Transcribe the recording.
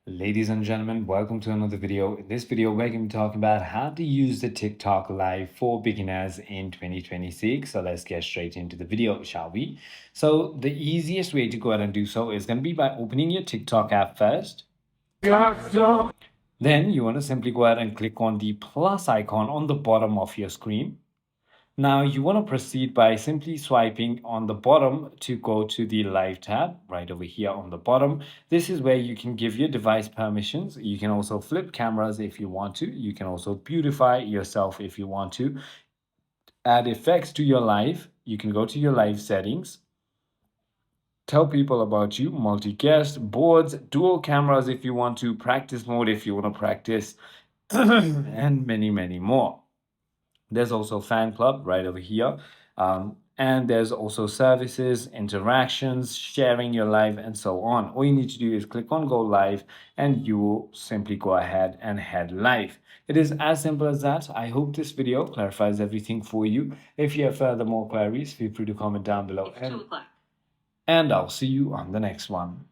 Ladies and gentlemen, welcome to another video. In this video, we're going to be talking about how to use the TikTok Live for beginners in 2026. So let's get straight into the video, shall we? So the easiest way to go ahead and do so is going to be by opening your TikTok app first. Then you want to simply go ahead and click on the plus icon on the bottom of your screen. Now you want to proceed by simply swiping on the bottom to go to the live tab right over here on the bottom. This is where you can give your device permissions. You can also flip cameras if you want to. You can also beautify yourself if you want to. Add effects to your live. You can go to your live settings. Tell people about you, multi-guest, boards, dual cameras if you want to, practice mode if you want to practice, and many, many more. There's also fan club right over here. And there's also services, interactions, sharing your live, and so on. All you need to do is click on go live and you will simply go ahead and head live. It is as simple as that. I hope this video clarifies everything for you. If you have further more queries, feel free to comment down below. And I'll see you on the next one.